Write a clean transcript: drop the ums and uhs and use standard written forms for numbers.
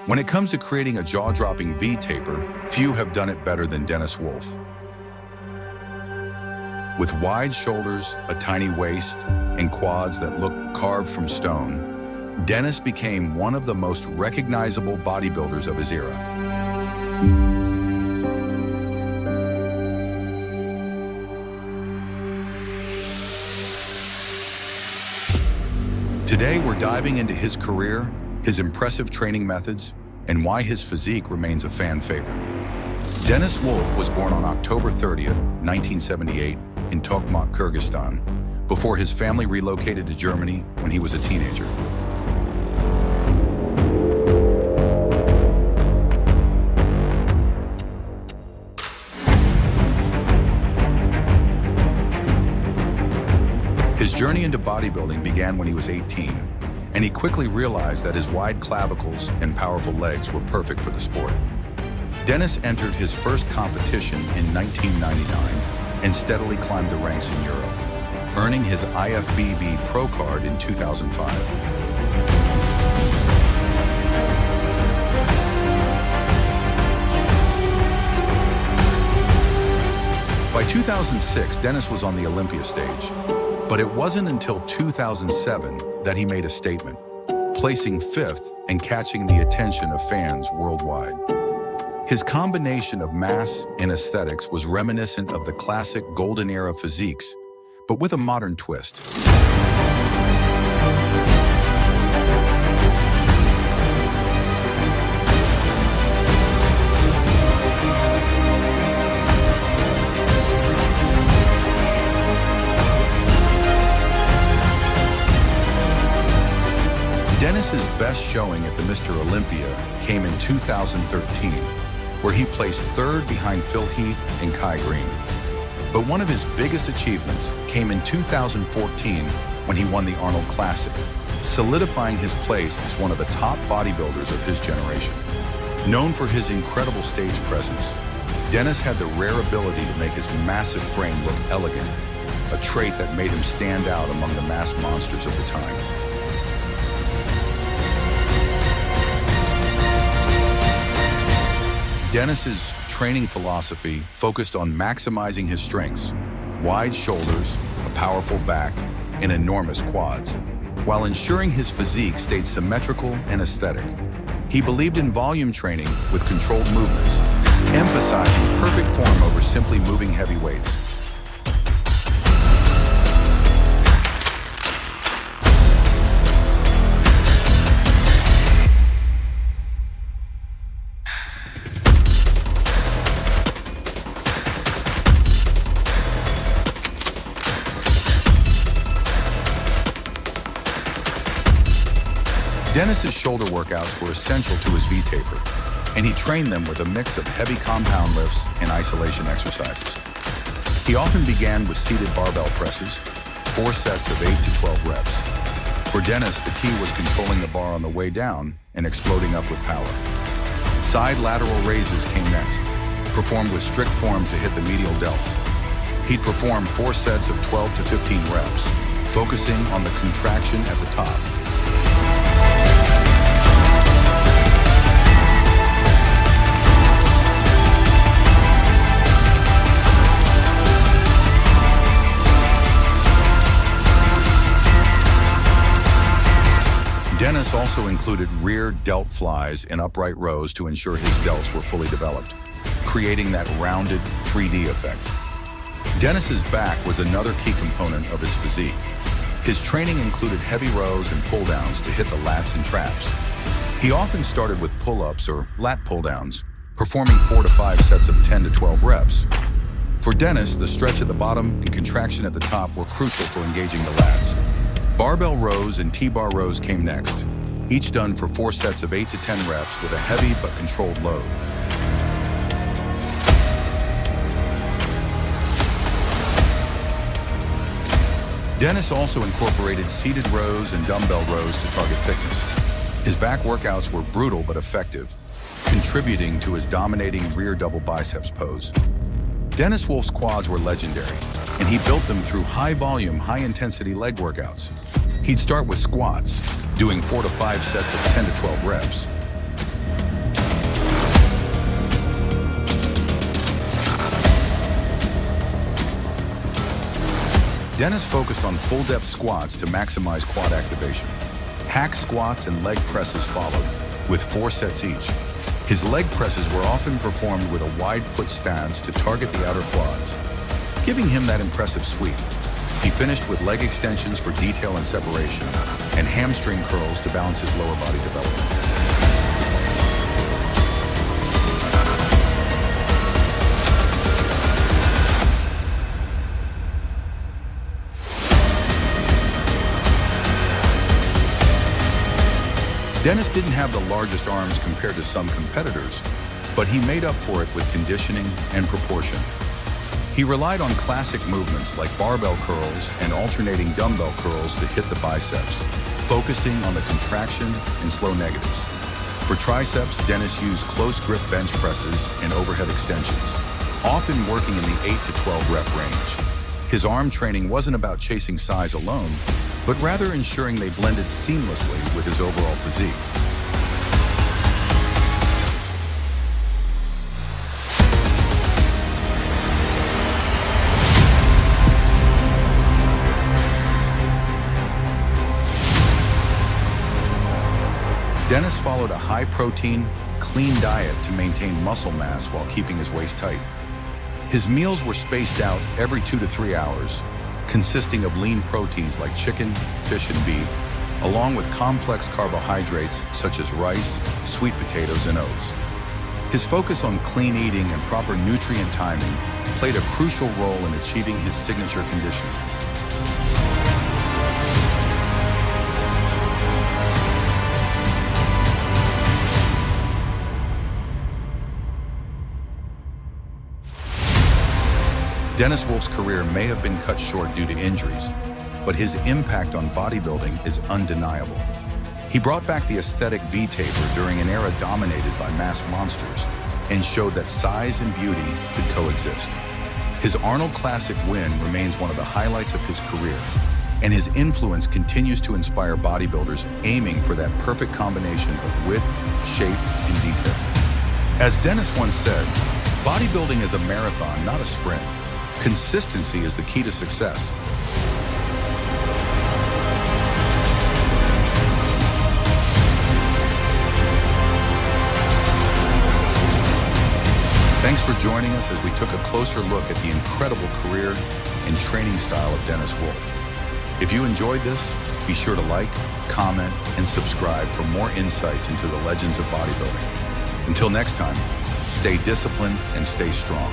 When it comes to creating a jaw-dropping V-taper, few have done it better than Dennis Wolf. With wide shoulders, a tiny waist, and quads that look carved from stone, Dennis became one of the most recognizable bodybuilders of his era. Today, we're diving into his career, his impressive training methods, and why his physique remains a fan favorite. Dennis Wolf was born on October 30th, 1978, in Tokmok, Kyrgyzstan, before his family relocated to Germany when he was a teenager. His journey into bodybuilding began when he was 18, and he quickly realized that his wide clavicles and powerful legs were perfect for the sport. Dennis entered his first competition in 1999 and steadily climbed the ranks in Europe, earning his IFBB Pro card in 2005. By 2006, Dennis was on the Olympia stage, but it wasn't until 2007 that he made a statement, placing 5th and catching the attention of fans worldwide. His combination of mass and aesthetics was reminiscent of the classic golden era physiques, but with a modern twist. Dennis's best showing at the Mr. Olympia came in 2013, where he placed 3rd behind Phil Heath and Kai Green. But one of his biggest achievements came in 2014 when he won the Arnold Classic, solidifying his place as one of the top bodybuilders of his generation. Known for his incredible stage presence, Dennis had the rare ability to make his massive frame look elegant, a trait that made him stand out among the mass monsters of the time. Dennis's training philosophy focused on maximizing his strengths, wide shoulders, a powerful back, and enormous quads, while ensuring his physique stayed symmetrical and aesthetic. He believed in volume training with controlled movements, emphasizing perfect form over simply moving heavy weights. Dennis's shoulder workouts were essential to his V-taper, and he trained them with a mix of heavy compound lifts and isolation exercises. He often began with seated barbell presses, 4 sets of 8 to 12 reps. For Dennis, the key was controlling the bar on the way down and exploding up with power. Side lateral raises came next, performed with strict form to hit the medial delts. He'd perform 4 sets of 12 to 15 reps, focusing on the contraction at the top. Dennis also included rear delt flies and upright rows to ensure his delts were fully developed, creating that rounded 3D effect. Dennis's back was another key component of his physique. His training included heavy rows and pull-downs to hit the lats and traps. He often started with pull-ups or lat pull-downs, performing 4 to 5 sets of 10 to 12 reps. For Dennis, the stretch at the bottom and contraction at the top were crucial for engaging the lats. Barbell rows and T-bar rows came next, each done for 4 sets of 8 to 10 reps with a heavy but controlled load. Dennis also incorporated seated rows and dumbbell rows to target thickness. His back workouts were brutal but effective, contributing to his dominating rear double biceps pose. Dennis Wolf's quads were legendary, and he built them through high-volume, high-intensity leg workouts. He'd start with squats, doing 4 to 5 sets of 10 to 12 reps. Dennis focused on full-depth squats to maximize quad activation. Hack squats and leg presses followed, with 4 sets each. His leg presses were often performed with a wide foot stance to target the outer quads, giving him that impressive sweep. He finished with leg extensions for detail and separation, and hamstring curls to balance his lower body development. Dennis didn't have the largest arms compared to some competitors, but he made up for it with conditioning and proportion. He relied on classic movements like barbell curls and alternating dumbbell curls to hit the biceps, focusing on the contraction and slow negatives. For triceps, Dennis used close grip bench presses and overhead extensions, often working in the 8 to 12 rep range. His arm training wasn't about chasing size alone, but rather ensuring they blended seamlessly with his overall physique. Dennis followed a high-protein, clean diet to maintain muscle mass while keeping his waist tight. His meals were spaced out every 2 to 3 hours, consisting of lean proteins like chicken, fish, and beef, along with complex carbohydrates such as rice, sweet potatoes, and oats. His focus on clean eating and proper nutrient timing played a crucial role in achieving his signature conditioning. Dennis Wolf's career may have been cut short due to injuries, but his impact on bodybuilding is undeniable. He brought back the aesthetic V-taper during an era dominated by masked monsters and showed that size and beauty could coexist. His Arnold Classic win remains one of the highlights of his career, and his influence continues to inspire bodybuilders aiming for that perfect combination of width, shape, and detail. As Dennis once said, bodybuilding is a marathon, not a sprint. Consistency is the key to success. Thanks for joining us as we took a closer look at the incredible career and training style of Dennis Wolf. If you enjoyed this, be sure to like, comment, and subscribe for more insights into the legends of bodybuilding. Until next time, stay disciplined and stay strong.